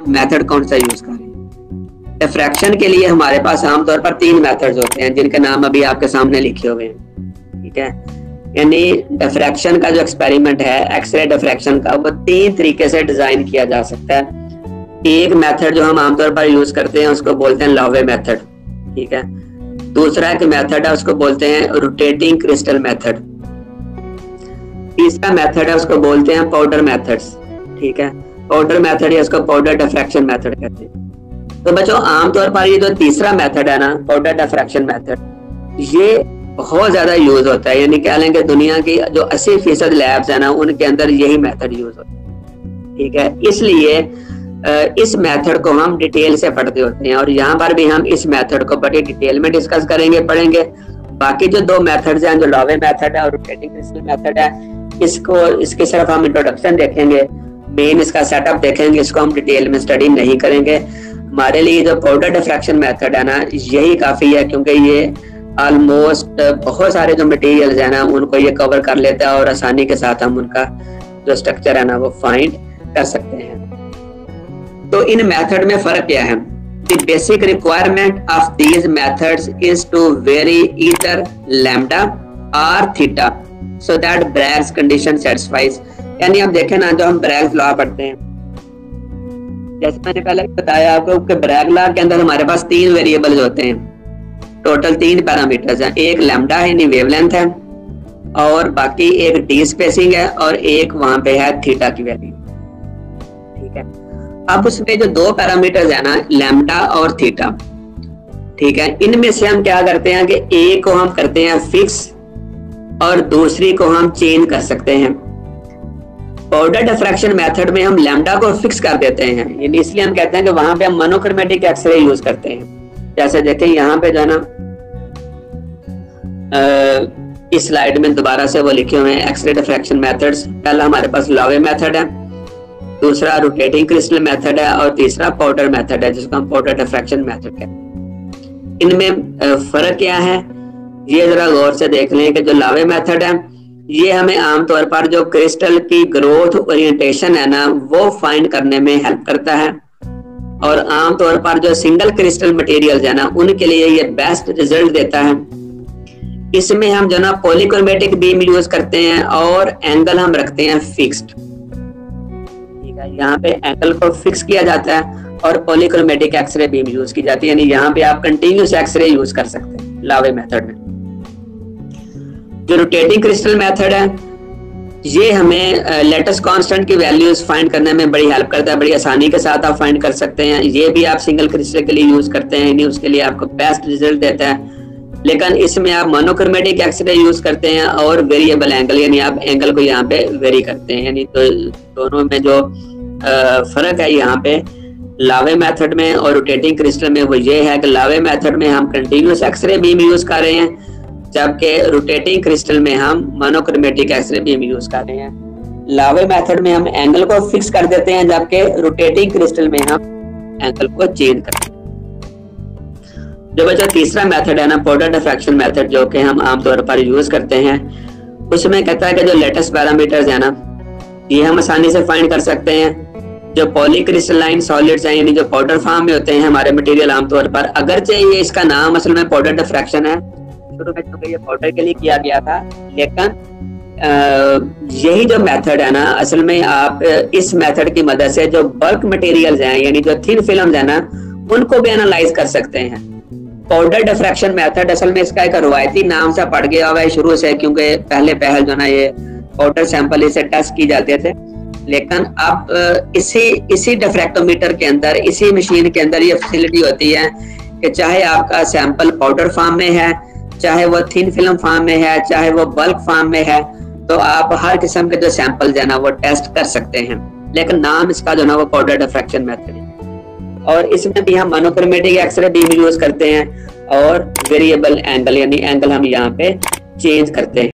Method कौन सा use करें। डिफ्रैक्शन के लिए हमारे पास आमतौर पर 3 मेथड्स होते हैं जिनके नाम अभी आपके सामने लिखे हुए हैं, ठीक है। यानी डिफ्रैक्शन का जो एक्सपेरिमेंट है, एक्सरे डिफ्रैक्शन का, वो 3 तरीके से डिजाइन किया जा सकता है। एक मेथड जो हम आमतौर पर यूज करते हैं उसको बोलते हैं लावे मेथड, ठीक है। दूसरा एक मेथड है उसको बोलते हैं रोटेटिंग क्रिस्टल मेथड। तीसरा मेथड है उसको बोलते हैं पाउडर मेथड्स, ठीक है। पाउडर मेथड या उसको पाउडर डिफ्रैक्शन मेथड कहते हैं। तो बच्चों आमतौर पर ये जो तीसरा मेथड है ना, पाउडर डिफ्रैक्शन मेथड, ये बहुत ज्यादा यूज होता है। यानी कह लेंगे दुनिया की जो 80% लैब्स है ना उनके अंदर यही मेथड यूज होता है, ठीक है। इसलिए इस मेथड को हम डिटेल से पढ़ते होते हैं और यहाँ पर भी हम इस मेथड को बड़ी डिटेल में डिस्कस करेंगे, पढ़ेंगे। बाकी जो 2 मेथड्स हैं, जो लावे मेथड है और रोटेटिंग क्रिस्टल मेथड है, इसकी सिर्फ हम इंट्रोडक्शन देखेंगे, मेन इसका सेटअप देखेंगे, इसको हम डिटेल में स्टडी नहीं करेंगे। हमारे लिए जो पाउडर डिफ्रैक्शन मेथड है ना यही काफी है, क्योंकि ये ऑलमोस्ट बहुत सारे जो मटेरियल्स है ना उनको ये कवर कर लेता है और आसानी के साथ हम उनका जो स्ट्रक्चर है ना वो फाइंड कर सकते हैं। तो इन मेथड में फर्क क्या है? The basic requirement of these methods is to vary either lambda or theta so that Bragg's condition satisfies। यानी आप देखें ना, जो हम ब्रैग्स लॉ पढ़ते हैं, जैसे मैंने पहले बताया आपको कि ब्रैग लॉ के अंदर हमारे पास 3 वेरिएबल्स होते हैं, टोटल 3 पैरामीटर्स हैं। एक लैम्डा है यानी वेवलेंथ है, और बाकी एक डी स्पेसिंग है, और एक वहां पे है थीटा की वैल्यू, ठीक है। अब उसमें जो 2 पैरामीटर्स है ना, लैम्डा और थीटा, ठीक है, इनमें से हम क्या करते हैं कि एक को हम करते हैं फिक्स और दूसरी को हम चेंज कर सकते हैं। पाउडर डिफ्रैक्शन मेथड में हम लैम्डा को फिक्स कर देते हैं, यानी इसलिए हम कहते हैं कि वहां पे हम मोनोक्रोमेटिक एक्सरे यूज करते हैं। जैसे देखें यहाँ पे जो है ना, इस स्लाइड में दोबारा से वो लिखे हुए हैं एक्सरे डिफ्रैक्शन मेथड्स। पहला हमारे पास लावे मेथड है, दूसरा रोटेटिंग क्रिस्टल मेथड है, और तीसरा पाउडर मेथड है जिसको हम पाउडर डिफ्रैक्शन मेथड कहते हैं। इनमें फर्क क्या है ये जरा गौर से देख लें कि जो लावे मेथड है ये हमें आमतौर पर जो क्रिस्टल की ग्रोथ ओरिएंटेशन है ना वो फाइंड करने में हेल्प करता है, और आमतौर पर जो सिंगल क्रिस्टल मटेरियल्स है ना उनके लिए ये बेस्ट रिजल्ट देता है। इसमें हम जो ना पॉलीक्रोमेटिक बीम यूज करते हैं और एंगल हम रखते हैं फिक्स्ड, ठीक है। यहाँ पे एंगल को फिक्स किया जाता है और पॉलीक्रोमेटिक एक्सरे बीम यूज की जाती है, यानी यहाँ पे आप कंटिन्यूस एक्सरे यूज कर सकते हैं लावे मेथड में। जो रोटेटिंग क्रिस्टल मेथड है ये हमें लेटेस्ट कांस्टेंट की वैल्यूज फाइंड करने में बड़ी हेल्प करता है, बड़ी आसानी के साथ आप फाइंड कर सकते हैं। ये भी आप सिंगल क्रिस्टल के लिए यूज करते हैं, यानी उसके लिए आपको बेस्ट रिजल्ट देता है। लेकिन इसमें आप मोनोक्रोमेटिक एक्सरे यूज करते हैं और वेरिएबल एंगल, यानी आप एंगल को यहाँ पे वेरी करते हैं। यानी तो दोनों में जो फर्क है यहाँ पे लावे मेथड में और रोटेटिंग क्रिस्टल में वो ये है कि लावे मेथड में हम कंटिन्यूस एक्सरे बीम यूज कर रहे हैं, जबकि रोटेटिंग क्रिस्टल में हम मोनोक्रोमेटिक एक्सरे बीम यूज कर रहे हैं। लावे मेथड में हम एंगल को फिक्स कर देते हैं, जबकि रोटेटिंग क्रिस्टल में हम एंगल को चेंज करते हैं। जो बच्चा तीसरा मेथड है ना, पाउडर डिफ्रैक्शन मेथड, जो कि हम आमतौर पर यूज करते हैं, उसमें कहता है कि जो लेटेस्ट पैरामीटर्स है ना ये हम आसानी से फाइंड कर सकते हैं। जो पॉलीक्रिस्टलाइन सॉलिड्स हैं, यानी जो पाउडर फॉर्म में होते हैं हमारे मटेरियल आमतौर पर, अगरचे ये इसका नाम असल में पाउडर डिफ्रैक्शन है, शुरू में चूंकि ये पाउडर के लिए किया गया था, लेकिन यही जो मेथड है ना असल में आप इस मेथड की मदद से जो बल्क मटेरियल्स हैं, यानी जो थिन फिल्म्स हैं ना, उनको भी एनालाइज कर सकते हैं। पाउडर डिफ्रैक्शन मेथड असल में इसका एक रवायती नाम सा पड़ गया हुआ है शुरू से, क्योंकि पहल जो ना ये पाउडर सैंपल इसे टेस्ट की जाते थे। लेकिन अब इसी डिफ्रैक्टोमीटर के अंदर, इसी मशीन के अंदर ये फैसिलिटी होती है कि चाहे आपका सैंपल पाउडर फॉर्म में है, चाहे वो थिन फिल्म फॉर्म में है, चाहे वो बल्क फॉर्म में है, तो आप हर किस्म के जो सैंपल है ना वो टेस्ट कर सकते हैं। लेकिन नाम इसका जो ना वो पाउडर डिफ्रैक्शन मेथड है, और इसमें भी हम मोनोक्रोमेटिक एक्सरे बीम यूज करते हैं और वेरिएबल एंगल, यानी एंगल हम यहाँ पे चेंज करते हैं।